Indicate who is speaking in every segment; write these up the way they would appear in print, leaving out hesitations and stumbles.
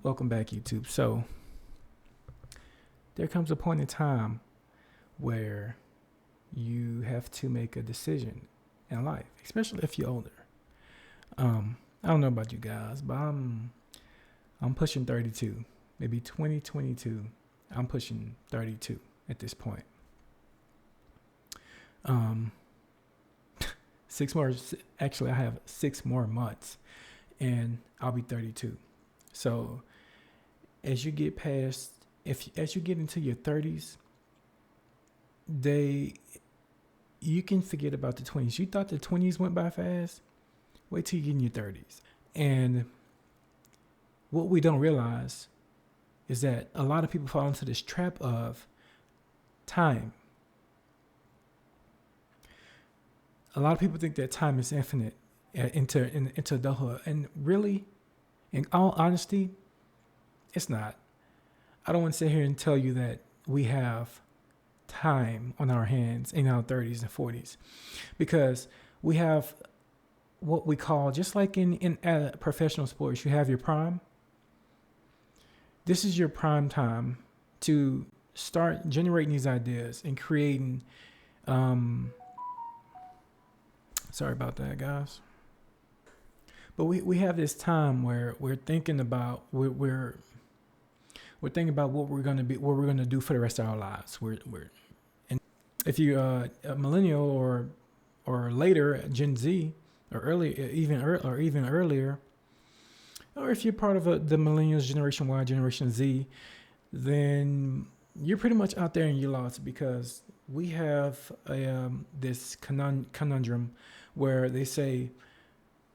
Speaker 1: Welcome back, YouTube. So, there comes a point in time where you have to make a decision in life, especially if you're older. I don't know about you guys, but I'm pushing 32, maybe 2022. I'm pushing 32 at this point. Um, 6 more. Actually, I have 6 more months, and I'll be 32. So, as you get past, if as you get into your 30s, they you can forget about the 20s. You thought the 20s went by fast. Wait till you get in your 30s. And what we don't realize is that a lot of people fall into this trap of time. A lot of people think that time is infinite into adulthood, and really, in all honesty, it's not. I don't want to sit here and tell you that we have time on our hands in our 30s and 40s, because we have what we call, just like in professional sports, you have your prime. This is your prime time to start generating these ideas and creating. Sorry about that, guys. But we have this time where we're thinking about we're thinking about what we're gonna be, what we're gonna do for the rest of our lives. And if you're a millennial or later Gen Z or even earlier, or if you're part of the millennials, Generation Y, Generation Z, then you're pretty much out there and you're lost, because we have this conundrum where they say,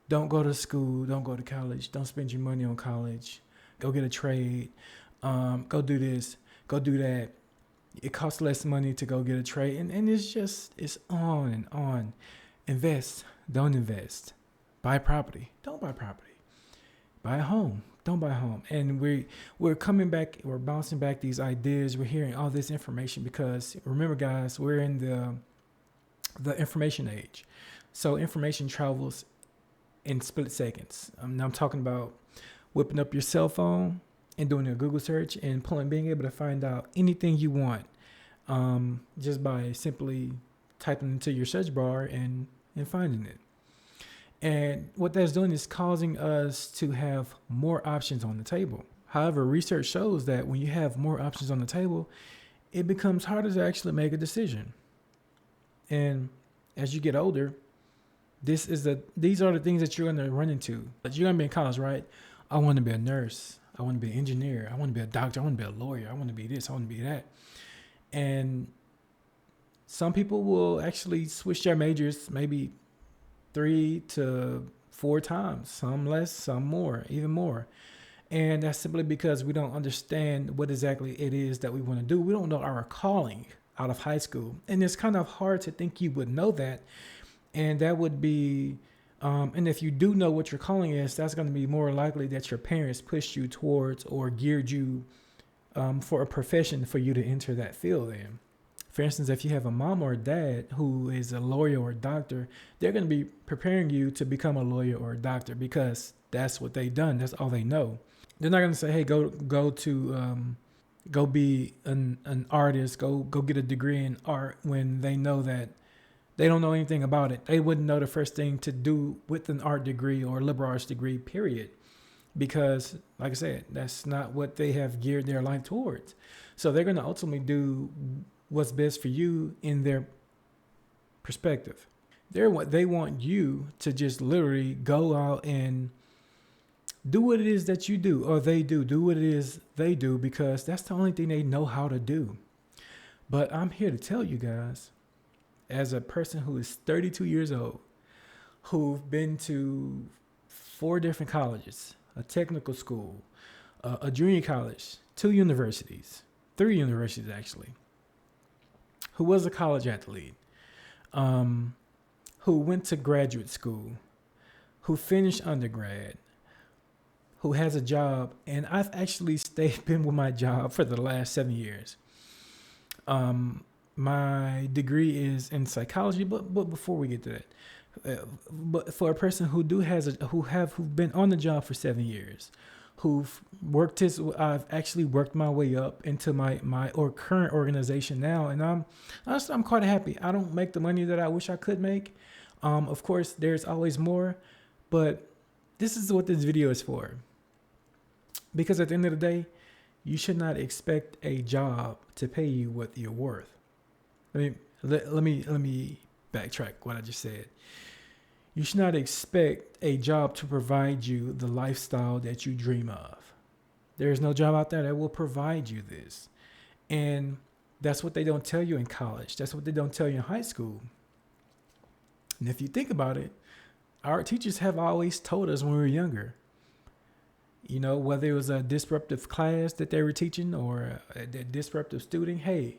Speaker 1: don't go to school, don't go to college, don't spend your money on college, go get a trade, go do this, go do that. It costs less money to go get a trade. And it's on and on. Invest, don't invest. Buy property, don't buy property. Buy a home, don't buy a home. And we're coming back, we're bouncing back these ideas, we're hearing all this information, because remember, guys, we're in the information age. So information travels in split seconds. Now I'm talking about whipping up your cell phone and doing a Google search and being able to find out anything you want, just by simply typing into your search bar and finding it. And what that's doing is causing us to have more options on the table. However, research shows that when you have more options on the table, it becomes harder to actually make a decision. And as you get older, these are the things that you're going to run into. But you're going to be in college, right? I want to be a nurse. I want to be an engineer. I want to be a doctor. I want to be a lawyer. I want to be this. I want to be that. And some people will actually switch their majors maybe 3 to 4 times, some less, some more, even more. And that's simply because we don't understand what exactly it is that we want to do. We don't know our calling out of high school. And it's kind of hard to think you would know that. And that would be, and if you do know what your calling is, that's going to be more likely that your parents pushed you towards or geared you for a profession for you to enter that field in. For instance, if you have a mom or a dad who is a lawyer or a doctor, they're going to be preparing you to become a lawyer or a doctor, because that's what they've done. That's all they know. They're not going to say, "Hey, go be an artist, go get a degree in art," when they know that they don't know anything about it. They wouldn't know the first thing to do with an art degree or liberal arts degree, period. Because, like I said, that's not what they have geared their life towards. So they're going to ultimately do what's best for you in their perspective. They want you to just literally go out and do what it is that you do, or they do what it is they do, because that's the only thing they know how to do. But I'm here to tell you guys, as a person who is 32 years old, who've been to 4 different colleges, a technical school, a junior college, 2 universities, 3 universities actually, who was a college athlete, who went to graduate school, who finished undergrad, who has a job, and I've actually been with my job for the last 7 years. My degree is in psychology, but before we get to that, but for a person who've been on the job for 7 years, I've actually worked my way up into my current organization now, and I'm quite happy. I don't make the money that I wish I could make. Of course, there's always more, but this is what this video is for. Because at the end of the day, you should not expect a job to pay you what you're worth. Let me backtrack what I just said. You should not expect a job to provide you the lifestyle that you dream of. There is no job out there that will provide you this. And that's what they don't tell you in college. That's what they don't tell you in high school. And if you think about it, our teachers have always told us when we were younger, you know, whether it was a disruptive class that they were teaching or a disruptive student, hey,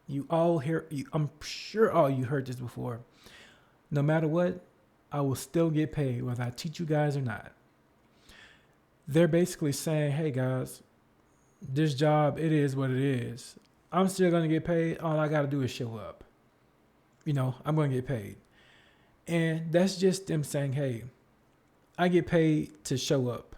Speaker 1: I'm sure all you heard this before. No matter what, I will still get paid whether I teach you guys or not. They're basically saying, hey guys, this job, it is what it is. I'm still going to get paid. All I got to do is show up. You know, I'm going to get paid. And that's just them saying, hey, I get paid to show up.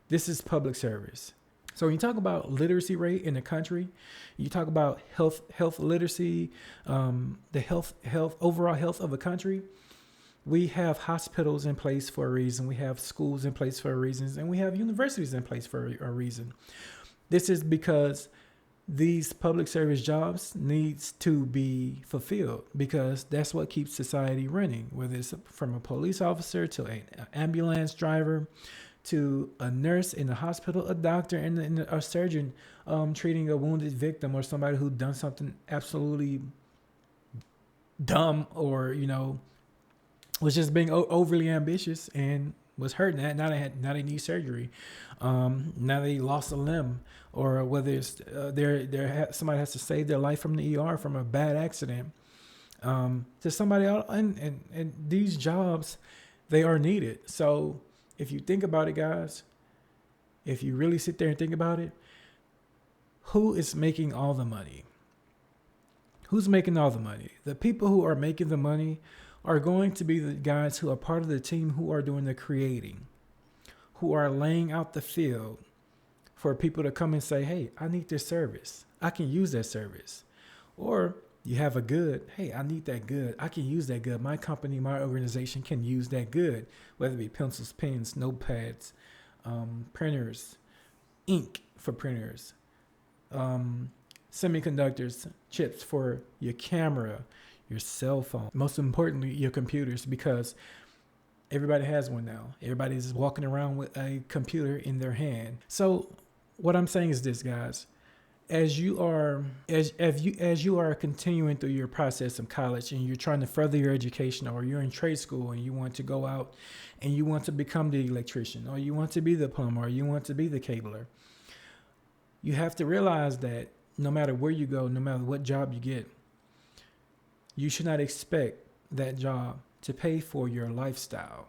Speaker 1: This is public service. So when you talk about literacy rate in the country, you talk about health literacy, the overall health of a country. We have hospitals in place for a reason. We have schools in place for a reason, and we have universities in place for a reason. This is because these public service jobs needs to be fulfilled, because that's what keeps society running, whether it's from a police officer to an ambulance driver, to a nurse in the hospital, a doctor, and a surgeon treating a wounded victim or somebody who done something absolutely dumb, or, you know, was just being overly ambitious and was hurting that. Now they need surgery. Now they lost a limb, or whether it's somebody has to save their life from the ER from a bad accident. To somebody else, and these jobs, they are needed. So if you think about it, guys, if you really sit there and think about it, who is making all the money? Who's making all the money? The people who are making the money are going to be the guys who are part of the team who are doing the creating, who are laying out the field for people to come and say, hey, I need this service. I can use that service. Or you have a good, hey, I need that good. I can use that good. My company, my organization can use that good, whether it be pencils, pens, notepads, printers, ink for printers, semiconductors, chips for your camera, your cell phone, most importantly, your computers, because everybody has one now. Everybody's walking around with a computer in their hand. So what I'm saying is this, guys. As you are continuing through your process of college and you're trying to further your education, or you're in trade school and you want to go out and you want to become the electrician, or you want to be the plumber, or you want to be the cabler, you have to realize that no matter where you go, no matter what job you get, you should not expect that job to pay for your lifestyle.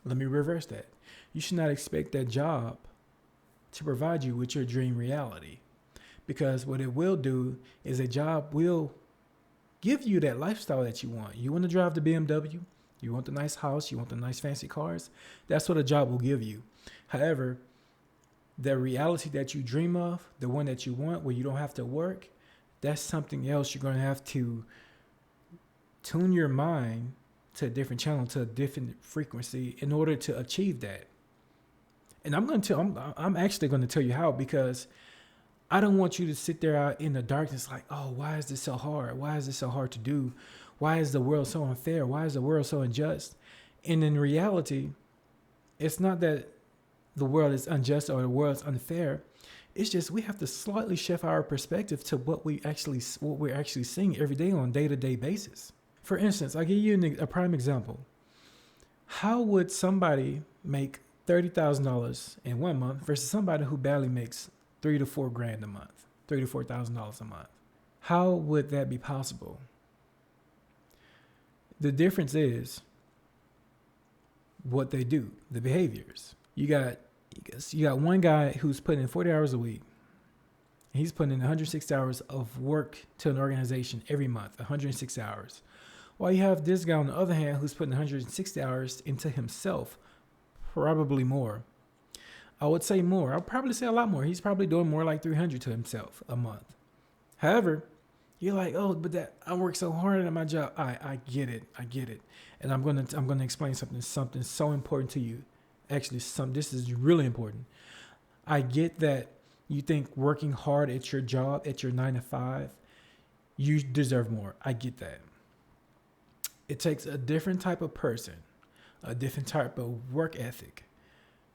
Speaker 1: Let me reverse that. You should not expect that job to provide you with your dream reality, because what it will do is a job will give you that lifestyle that you want. You want to drive the BMW, you want the nice house, you want the nice fancy cars. That's what a job will give you. However, the reality that you dream of, the one that you want where you don't have to work, that's something else. You're going to have to tune your mind to a different channel, to a different frequency in order to achieve that. And I'm actually going to tell you how, because I don't want you to sit there out in the darkness like, oh, why is this so hard? Why is this so hard to do? Why is the world so unfair? Why is the world so unjust? And in reality, it's not that the world is unjust or the world is unfair. It's just we have to slightly shift our perspective to what we're actually seeing every day on a day-to-day basis. For instance, I'll give you a prime example. How would somebody make $30,000 in 1 month versus somebody who barely makes $3,000 to $4,000 a month, $3,000 to $4,000 a month? How would that be possible? The difference is what they do, the behaviors. You got one guy who's putting in 40 hours a week. He's putting in 106 hours of work to an organization every month, 106 hours. While you have this guy on the other hand who's putting 160 hours into himself probably more. I would say more. I'll probably say a lot more. He's probably doing more like 300 to himself a month. However, you're like, oh, but that I work so hard at my job. I get it. I get it. And I'm gonna explain something so important to you. Actually, this is really important. I get that you think working hard at your job, at your 9 to 5, you deserve more. I get that. It takes a different type of person, a different type of work ethic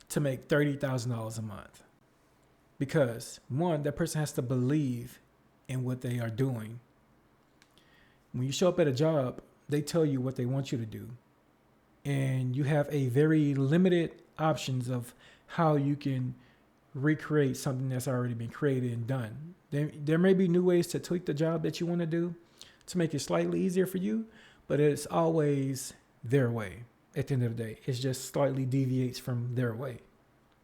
Speaker 1: to make $30,000 a month. Because one, that person has to believe in what they are doing. When you show up at a job, they tell you what they want you to do. And you have a very limited options of how you can recreate something that's already been created and done. There may be new ways to tweak the job that you want to do to make it slightly easier for you, but it's always their way. At the end of the day, it just slightly deviates from their way.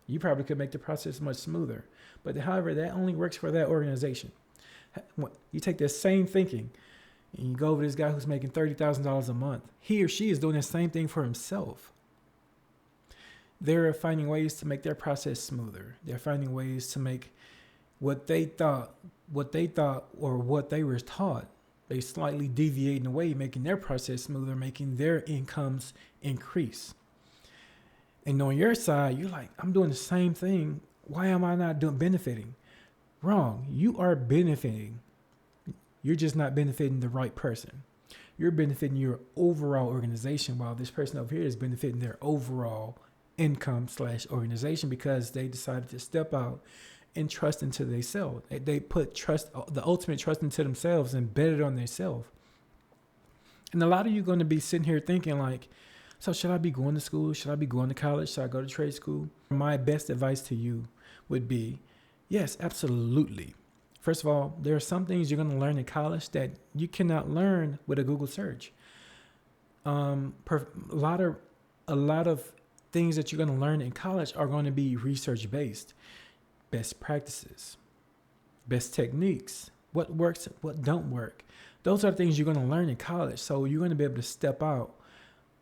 Speaker 1: You probably could make the process much smoother, but however, that only works for that organization. You take that same thinking and you go over this guy who's making $30,000 a month. He or she is doing the same thing for himself. They're finding ways to make their process smoother. They're finding ways to make what they thought, or what they were taught, they slightly deviating away, making their process smoother, making their incomes increase. And on your side, you're like, I'm doing the same thing. Why am I not benefiting? Wrong. You are benefiting. You're just not benefiting the right person. You're benefiting your overall organization, while this person over here is benefiting their overall income / organization, because they decided to step out and trust into themselves. They put trust, the ultimate trust, into themselves and bet it on themselves. And a lot of you are going to be sitting here thinking like, so should I be going to school? Should I be going to college? Should I go to trade school? My best advice to you would be, yes, absolutely. First of all, there are some things you're going to learn in college that you cannot learn with a Google search. A lot of things that you're going to learn in college are going to be research based. Best practices, best techniques, what works, what don't work. Those are things you're going to learn in college. So you're going to be able to step out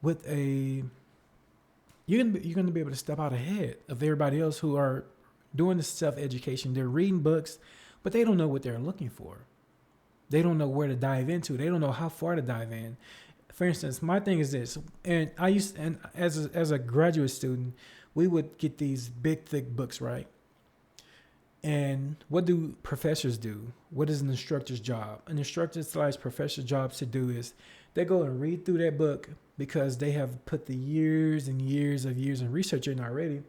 Speaker 1: with you're going to be able to step out ahead of everybody else who are doing this self-education. They're reading books, but they don't know what they're looking for. They don't know where to dive into. They don't know how far to dive in. For instance, my thing is this, and as a graduate student, we would get these big, thick books, right? And what do professors do? What is an instructor's job? An instructor / professor's job to do is they go and read through that book because they have put the years and years in research in already.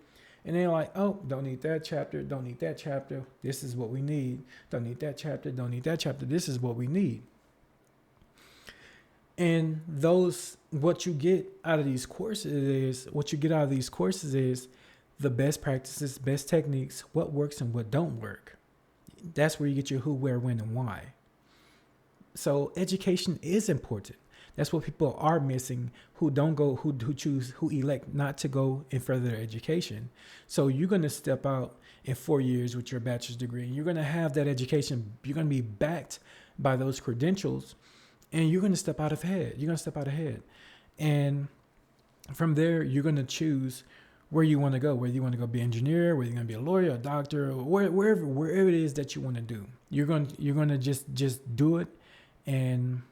Speaker 1: And they're like, oh, don't need that chapter. Don't need that chapter. This is what we need. Don't need that chapter. Don't need that chapter. This is what we need. And what you get out of these courses is the best practices, best techniques, what works and what don't work. That's where you get your who, where, when, and why. So education is important. That's what people are missing who don't go, who elect not to go in further education. So you're going to step out in 4 years with your bachelor's degree, and you're going to have that education. You're going to be backed by those credentials, and you're going to step out ahead. And from there, you're going to choose where you want to go, whether you want to go be an engineer, whether you're going to be a lawyer, a doctor, or wherever it is that you want to do. You're going to just do it and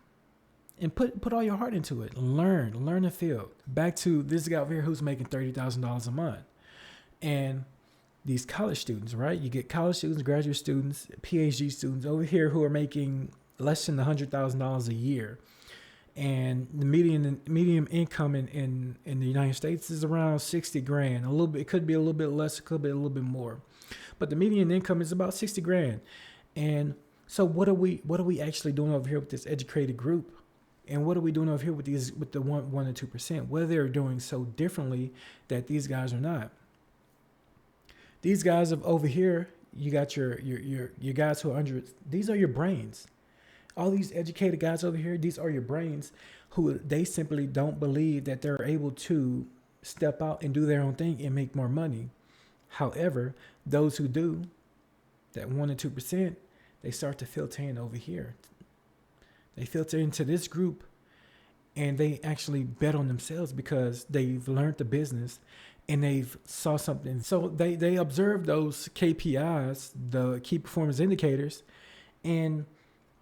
Speaker 1: put all your heart into it. Learn the field. Back to this guy over here who's making $30,000 a month. And these college students, right? You get college students, graduate students, PhD students over here who are making less than $100,000 a year. And the median income in the United States is around 60 grand. A little bit, it could be a little bit less, it could be a little bit more, but the median income is about 60 grand. And so what are we actually doing over here with this educated group? And what are we doing over here with the 1 or 2%? What they're doing so differently that these guys are not? These guys over here, you got your guys who are under. These are your brains. All these educated guys over here, these are your brains who they simply don't believe that they're able to step out and do their own thing and make more money. However, those who do, that 1 or 2%, they start to filter in over here. They filter into this group, and they actually bet on themselves because they've learned the business and they've saw something. So they observe those KPIs, the key performance indicators, and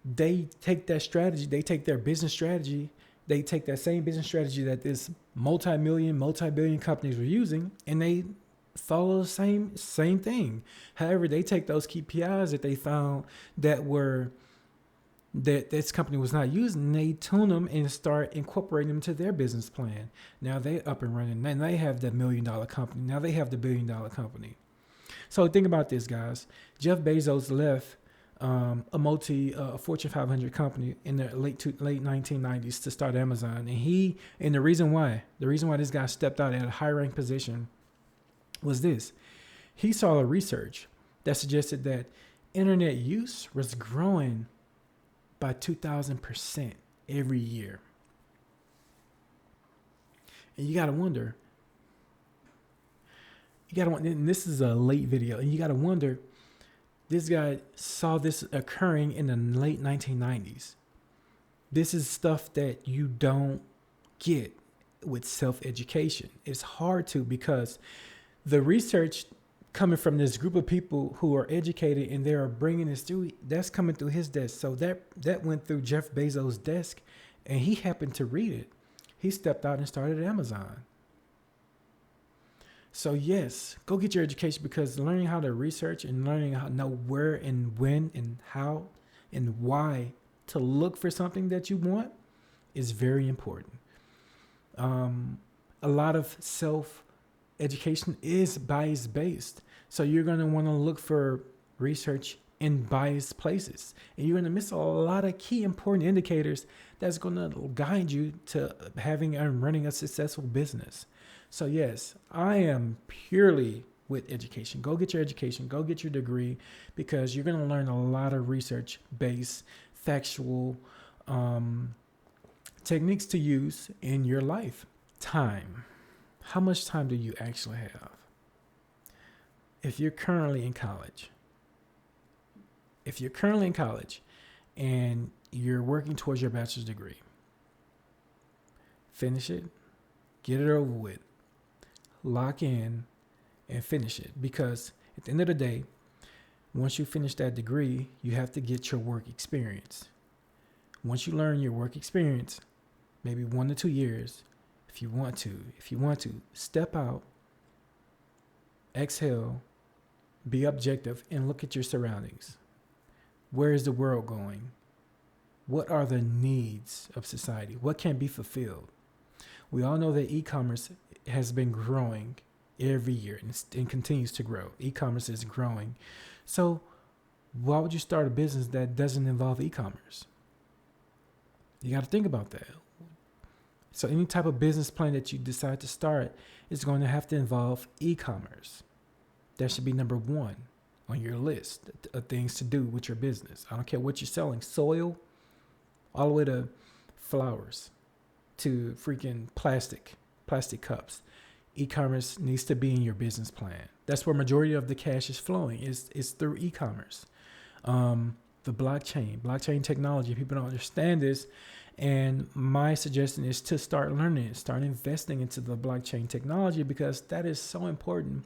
Speaker 1: they take that strategy, they take their business strategy, they take that same business strategy that this multi-billion companies were using, and they follow the same thing. However, they take those KPIs that they found that were that this company was not using, they tune them and start incorporating them to their business plan. Now they up and running, and they have the $1 million company. Now they have the $1 billion company. So think about this, guys. Jeff Bezos left a Fortune 500 company in the late 1990s to start Amazon, and the reason why this guy stepped out at a high ranked position was this: he saw a research that suggested that internet use was growing by 2,000% every year, and you gotta wonder. And this is a late video, and you gotta wonder. This guy saw this occurring in the late 1990s. This is stuff that you don't get with self-education. It's hard to, because the research coming from this group of people who are educated and they are bringing this through, that's coming through his desk. So that went through Jeff Bezos' desk, and he happened to read it. He stepped out and started Amazon. So yes, go get your education, because learning how to research and learning how to know where and when and how and why to look for something that you want is very important. A lot of self-education is bias-based. So you're going to want to look for research in biased places. And you're going to miss a lot of key important indicators that's going to guide you to having and running a successful business. So yes, I am purely with education. Go get your education. Go get your degree, because you're going to learn a lot of research-based, factual techniques to use in your life. Time. How much time do you actually have? If you're currently in college, and you're working towards your bachelor's degree, finish it, get it over with. Lock in and finish it, because at the end of the day, once you finish that degree, you have to get your work experience. Once you learn your work experience, maybe 1 to 2 years, if you want to step out, exhale, be objective, and look at your surroundings. Where is the world going? What are the needs of society? What can be fulfilled? We all know that e-commerce has been growing every year and continues to grow. E-commerce is growing. So why would you start a business that doesn't involve e-commerce? You got to think about that. So any type of business plan that you decide to start is going to have to involve e-commerce. That should be number 1 on your list of things to do with your business. I don't care what you're selling, soil, all the way to flowers, to freaking plastic cups. E-commerce needs to be in your business plan. That's where majority of the cash is flowing, is through e-commerce. The blockchain technology, people don't understand this. And my suggestion is to start learning it, start investing into the blockchain technology, because that is so important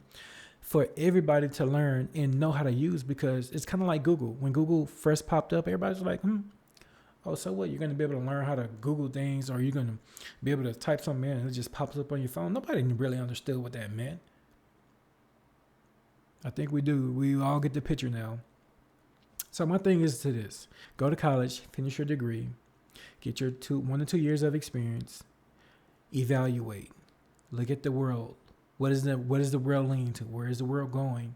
Speaker 1: for everybody to learn and know how to use, because it's kind of like Google. When Google first popped up, everybody's like, oh, so what? You're going to be able to learn how to Google things, or you're going to be able to type something in and it just pops up on your phone. Nobody really understood what that meant. I think we do. We all get the picture now. So my thing is to this: go to college, finish your degree, get your 1 to 2 years of experience, evaluate, look at the world. What is the world leaning to? Where is the world going?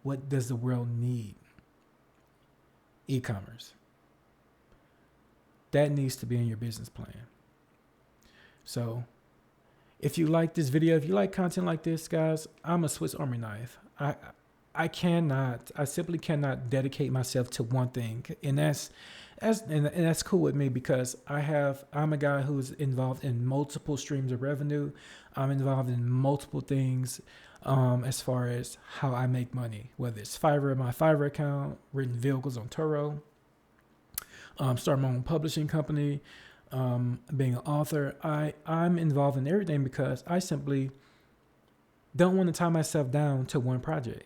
Speaker 1: What does the world need? E-commerce. That needs to be in your business plan. So if you like this video, if you like content like this, guys, I'm a Swiss Army knife. I simply cannot dedicate myself to one thing. And that's cool with me, because I'm a guy who's involved in multiple streams of revenue. I'm involved in multiple things as far as how I make money, whether it's Fiverr, my Fiverr account, written vehicles on Turo, start my own publishing company, being an author. I'm involved in everything because I simply don't want to tie myself down to one project.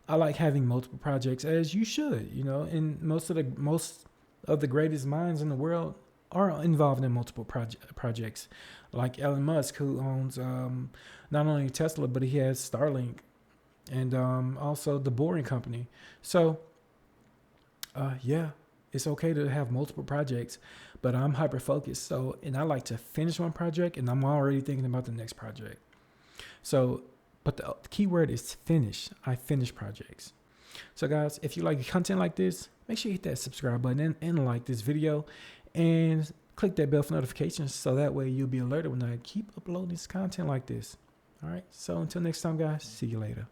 Speaker 1: I like having multiple projects, as you should, and most of the greatest minds in the world are involved in multiple projects, like Elon Musk, who owns not only Tesla, but he has Starlink and also the Boring Company. So, yeah, it's okay to have multiple projects, but I'm hyper focused. So, and I like to finish one project, and I'm already thinking about the next project. So, but the key word is finish. I finish projects. So, guys, if you like content like this, make sure you hit that subscribe button and like this video, and click that bell for notifications so that way you'll be alerted when I keep uploading this content like this. All right. So, until next time, guys, see you later.